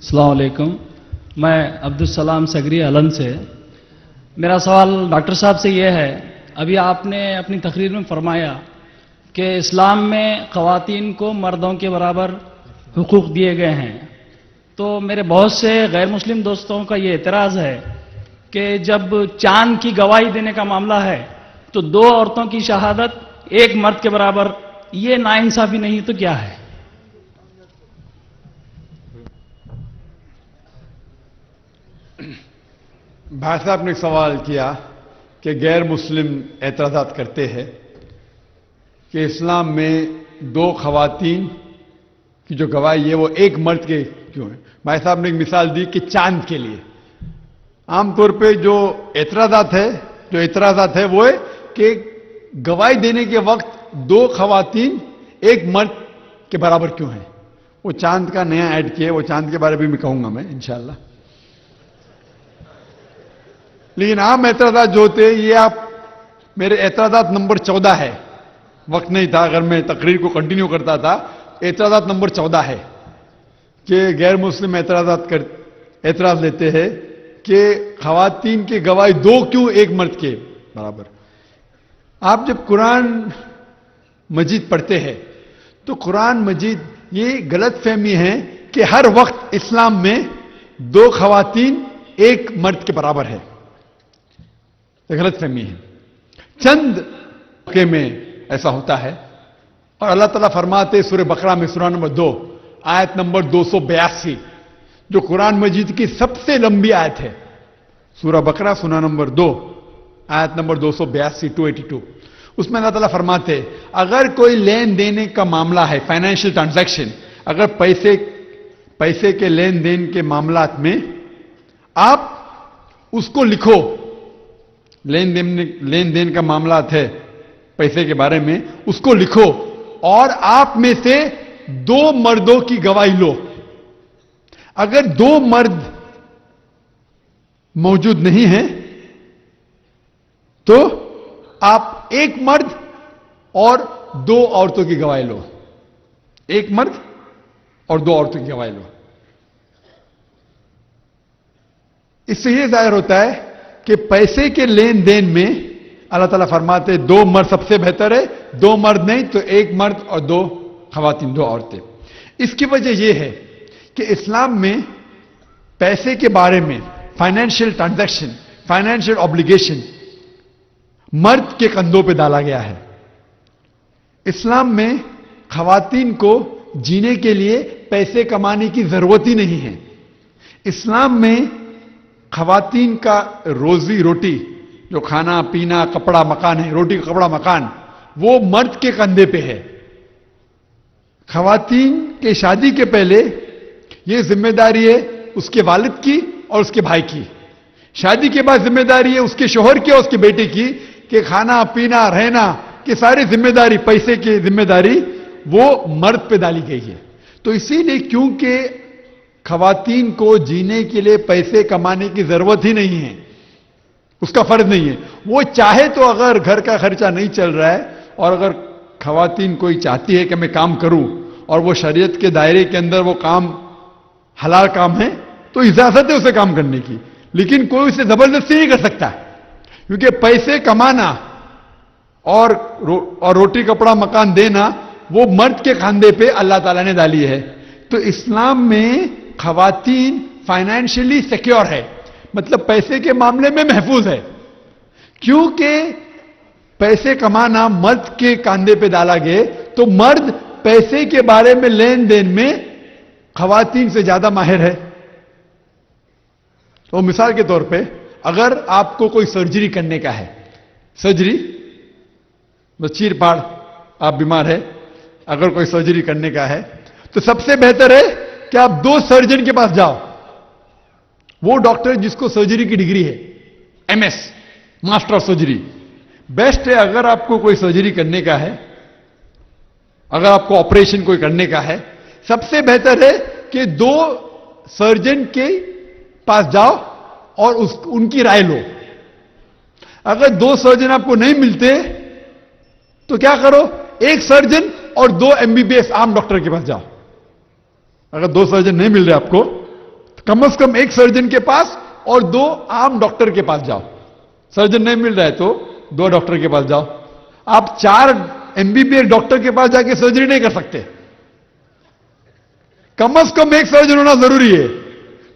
السلام علیکم. میں عبدالسلام سگری علن سے. میرا سوال ڈاکٹر صاحب سے یہ ہے، ابھی آپ نے اپنی تقریر میں فرمایا کہ اسلام میں خواتین کو مردوں کے برابر حقوق دیے گئے ہیں. تو میرے بہت سے غیر مسلم دوستوں کا یہ اعتراض ہے کہ جب چاند کی گواہی دینے کا معاملہ ہے تو دو عورتوں کی شہادت ایک مرد کے برابر، یہ ناانصافی نہیں تو کیا ہے؟ بھائی صاحب نے سوال کیا کہ غیر مسلم اعتراضات کرتے ہیں کہ اسلام میں دو خواتین کی جو گواہی ہے وہ ایک مرد کے کیوں ہے. بھائی صاحب نے ایک مثال دی کہ چاند کے لیے. عام طور پہ جو اعتراضات ہے وہ ہے کہ گواہی دینے کے وقت دو خواتین ایک مرد کے برابر کیوں ہیں. وہ چاند کا نیا ایڈ کیا، وہ چاند کے بارے میں بھی کہوں گا میں انشاءاللہ. لیکن عام اعتراضات جو ہوتے ہیں، یہ آپ میرے اعتراضات نمبر 14 ہے. وقت نہیں تھا، اگر میں تقریر کو کنٹینیو کرتا تھا. اعتراضات نمبر 14 ہے کہ غیر مسلم اعتراض لیتے ہیں کہ خواتین کی گواہی دو کیوں ایک مرد کے برابر. آپ جب قرآن مجید پڑھتے ہیں تو قرآن مجید یہ غلط فہمی ہے کہ ہر وقت اسلام میں دو خواتین ایک مرد کے برابر ہے. غلط فہمی ہے. چند موقع میں ایسا ہوتا ہے اور اللہ تعالیٰ فرماتے سورہ بقرہ میں سورہ نمبر 2 آیت نمبر 282 جو قرآن مجید کی سب سے لمبی آیت ہے. سورہ بقرہ سورہ نمبر 2 آیت نمبر 282 اس میں اللہ تعالیٰ فرماتے اگر کوئی لین دین کا معاملہ ہے، فائنینشیل ٹرانزیکشن، اگر پیسے کے لین دین کے معاملات میں آپ اس کو لکھو، لین دین کا معاملات ہے پیسے کے بارے میں، اس کو لکھو اور آپ میں سے دو مردوں کی گواہی لو. اگر دو مرد موجود نہیں ہیں تو آپ ایک مرد اور دو عورتوں کی گواہی لو. ایک مرد اور دو عورتوں کی گواہی لو. اس سے یہ ظاہر ہوتا ہے کہ پیسے کے لین دین میں اللہ تعالیٰ فرماتے دو مرد سب سے بہتر ہے، دو مرد نہیں تو ایک مرد اور دو خواتین، دو عورتیں. اس کی وجہ یہ ہے کہ اسلام میں پیسے کے بارے میں فائنینشیل ٹرانزیکشن، فائنینشیل آبلیگیشن مرد کے کندھوں پہ ڈالا گیا ہے. اسلام میں خواتین کو جینے کے لیے پیسے کمانے کی ضرورت ہی نہیں ہے. اسلام میں خواتین کا روزی روٹی، جو کھانا پینا کپڑا مکان ہے، روٹی کپڑا مکان، وہ مرد کے کندھے پہ ہے. خواتین کے شادی کے پہلے یہ ذمہ داری ہے اس کے والد کی اور اس کے بھائی کی. شادی کے بعد ذمہ داری ہے اس کے شوہر کی اور اس کے بیٹے کی کہ کھانا پینا رہنا کی ساری ذمہ داری، پیسے کی ذمہ داری وہ مرد پہ ڈالی گئی ہے. تو اسی لیے کیونکہ خواتین کو جینے کے لیے پیسے کمانے کی ضرورت ہی نہیں ہے، اس کا فرض نہیں ہے. وہ چاہے تو اگر گھر کا خرچہ نہیں چل رہا ہے اور اگر خواتین کوئی چاہتی ہے کہ میں کام کروں اور وہ شریعت کے دائرے کے اندر وہ کام حلال کام ہے تو اجازت ہے اسے کام کرنے کی، لیکن کوئی اسے زبردستی نہیں کر سکتا کیونکہ پیسے کمانا اور روٹی کپڑا مکان دینا وہ مرد کے کاندھے پہ اللہ تعالیٰ نے ڈالی ہے. تو اسلام میں خواتین فائنینشلی سیکیور ہے، مطلب پیسے کے معاملے میں محفوظ ہے. کیونکہ پیسے کمانا مرد کے کاندھے پہ ڈالا گیا تو مرد پیسے کے بارے میں لین دین میں خواتین سے زیادہ ماہر ہے. تو مثال کے طور پہ اگر آپ کو کوئی سرجری کرنے کا ہے، سرجری بس چیر پاڑ آپ بیمار ہے، اگر کوئی سرجری کرنے کا ہے تو سب سے بہتر ہے کہ آپ دو سرجن کے پاس جاؤ. وہ ڈاکٹر جس کو سرجری کی ڈگری ہے، MS master of surgery, best ہے. اگر آپ کو کوئی سرجری کرنے کا ہے، اگر آپ کو آپریشن کوئی کرنے کا ہے، سب سے بہتر ہے کہ دو سرجن کے پاس جاؤ اور ان کی رائے لو. اگر دو سرجن آپ کو نہیں ملتے تو کیا کرو، ایک سرجن اور دو MBBS عام ڈاکٹر کے پاس جاؤ. اگر دو سرجن نہیں مل رہے آپ کو कम से कम एक सर्जन के पास और 2 आम डॉक्टर के पास जाओ. सर्जन नहीं मिल रहा है तो 2 डॉक्टर के पास जाओ. आप 4 MBBS डॉक्टर के पास जाके सर्जरी नहीं कर सकते. कम से कम एक सर्जन होना जरूरी है.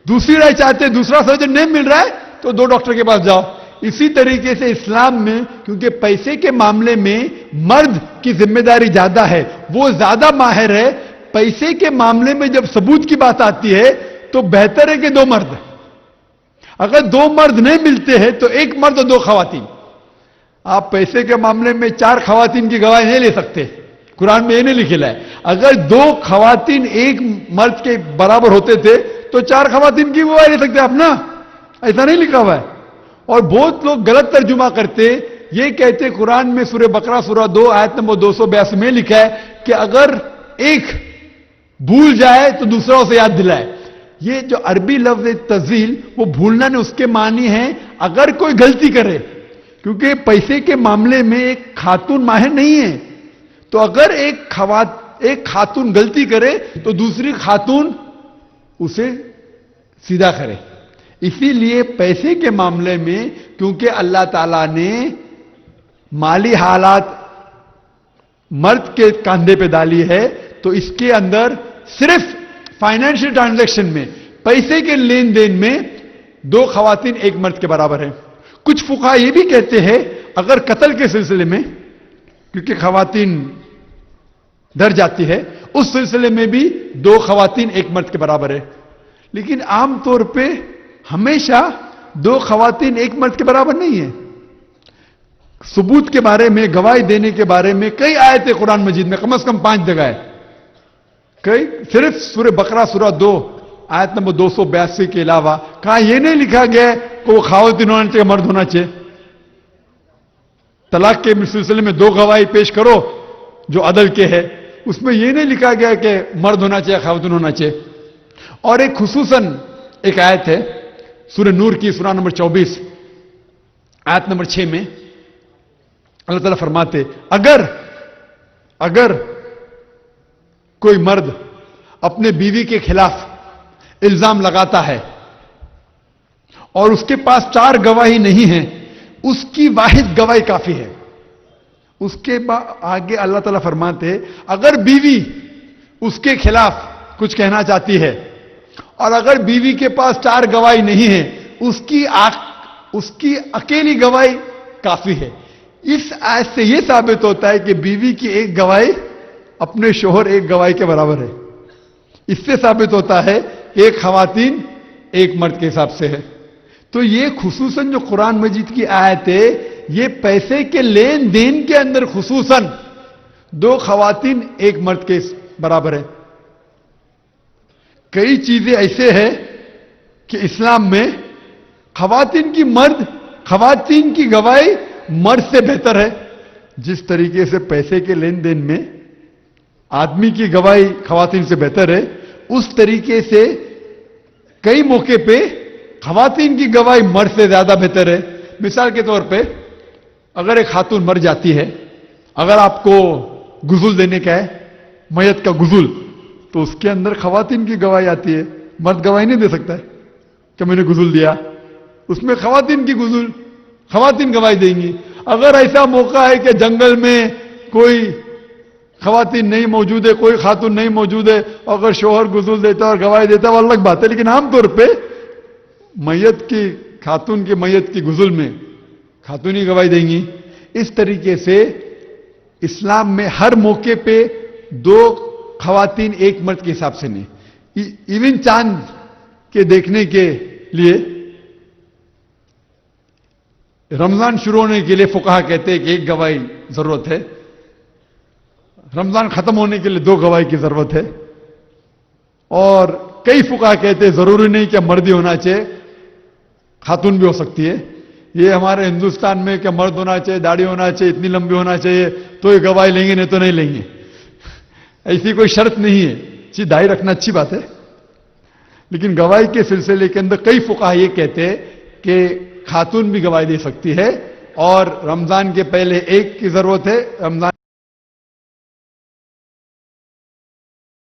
दूसरी राय चाहते दूसरा सर्जन नहीं मिल रहा है तो 2 डॉक्टर के पास जाओ. इसी तरीके से इस्लाम में, क्योंकि पैसे के मामले में मर्द की जिम्मेदारी ज्यादा है, वो ज्यादा माहिर है. पैसे के मामले में जब सबूत की बात आती है तो बेहतर है कि 2 मर्द. अगर 2 मर्द नहीं मिलते हैं तो 1 मर्द और 2 खवातीन. आप पैसे के मामले में 4 खवातीन की गवाही नहीं ले सकते. कुरान में ये नहीं लिखा है. अगर 2 खवातीन 1 मर्द के बराबर होते थे तो 4 खवातीन की गवाही ले सकते आप ना. ऐसा नहीं लिखा हुआ है. और बहुत लोग गलत तर्जुमा करते, ये कहते कुरान में सूरह बकरा सूरह 2 आयत नंबर 282 में लिखा है कि अगर एक भूल जाए तो दूसरा उसे याद दिलाए. ये जो अरबी लफ्ज तज़ील, वो भूलना नहीं, उसके मानी है अगर कोई गलती करे. क्योंकि पैसे के मामले में एक खातून माहिर नहीं है, तो अगर एक खातून गलती करे तो दूसरी खातून उसे सीधा करे. इसीलिए पैसे के मामले में, क्योंकि अल्लाह ताला ने माली हालात मर्द के कंधे पे डाली है, तो इसके अंदर सिर्फ फाइनेंशियल ट्रांजैक्शन में, पैसे के लेन देन में 2 खवातीन 1 मर्द के बराबर है. कुछ फुकाहा ये भी कहते हैं अगर कत्ल के सिलसिले में, क्योंकि खवातीन डर जाती है, उस सिलसिले में भी 2 खवातीन 1 मर्द के बराबर है. लेकिन आमतौर पे हमेशा 2 खवातीन 1 मर्द के बराबर नहीं है. सबूत के बारे में, गवाही देने के बारे में कई आयतें कुरान मजीद में, कम से कम 5 जगह है. कई सिर्फ सूरह बकरा सूरह 2 आयत नंबर 282 के अलावा कहां यह नहीं लिखा गया है कि वो खवातीन होना चाहिए, मर्द होना चाहिए. तलाक के सिलसिले में 2 गवाही पेश करो जो अदल के है, उसमें यह नहीं लिखा गया कि मर्द होना चाहिए, खवातीन होना चाहिए. और एक खुसूसन एक आयत है सूरह नूर की सूरह नंबर 24 आयत नंबर 6 में अल्लाह ताला फरमाते, अगर कोई मर्द अपने बीवी के खिलाफ इल्जाम लगाता है और उसके पास 4 गवाही नहीं है, उसकी वाहिद गवाही काफी है. उसके आगे अल्लाह ताला फरमाते, अगर बीवी उसके खिलाफ कुछ कहना चाहती है और अगर बीवी के पास 4 गवाही नहीं है, उसकी अकेली गवाही काफी है. इस आयत से यह साबित होता है कि बीवी की 1 गवाही अपने शोहर 1 गवाही के बराबर है. इससे साबित होता है कि 1 खवातीन 1 मर्द के हिसाब से है. तो ये खुसूसन जो कुरान मजीद की आयत है, ये पैसे के लेन देन के अंदर खुसूसन 2 खवातीन 1 मर्द के बराबर है. कई चीजें ऐसे हैं कि इस्लाम में खवातीन की गवाही मर्द से बेहतर है. जिस तरीके से पैसे के लेन देन में आदमी की गवाही खवातीन से बेहतर है, उस तरीके से कई मौके पे खवातीन की गवाही मर्द से ज्यादा बेहतर है. मिसाल के तौर पे अगर एक खातून मर जाती है, अगर आपको गुजुल देने का है, मैयत का गुजुल, तो उसके अंदर खवातीन की गवाही आती है. मर्द गवाही नहीं दे सकता है कि मैंने गुजुल दिया. उसमें खवातीन गवाही देंगी. अगर ऐसा मौका है कि जंगल में कोई खवातीन नहीं मौजूद है, कोई खातून नहीं मौजूद है, अगर शोहर गुजुल देता और गवाही देता है, वो अलग बात है. लेकिन आमतौर पे खातून की मैयत की गुजुल में खातून ही गवाही देंगी. इस तरीके से इस्लाम में हर मौके पे 2 खवातीन 1 मर्द के हिसाब से नहीं. इवन चांद के देखने के लिए रमजान शुरू होने के लिए फुकाहा कहते हैं कि 1 गवाही जरूरत है. रमजान खत्म होने के लिए 2 गवाही की जरूरत है. और कई फुकाहा कहते हैं जरूरी नहीं कि मर्द ही होना चाहिए, खातून भी हो सकती है. ये हमारे हिंदुस्तान में कि मर्द होना चाहिए, दाढ़ी होना चाहिए, इतनी लंबी होना चाहिए तो ये गवाही लेंगे, नहीं तो नहीं लेंगे. ऐसी कोई शर्त नहीं है. जी, दाढ़ी रखना अच्छी बात है, लेकिन गवाही के सिलसिले के अंदर कई फुकाहा ये कहते हैं कि खातून भी गवाही दे सकती है. और रमजान के पहले 1 की जरूरत है, रमजान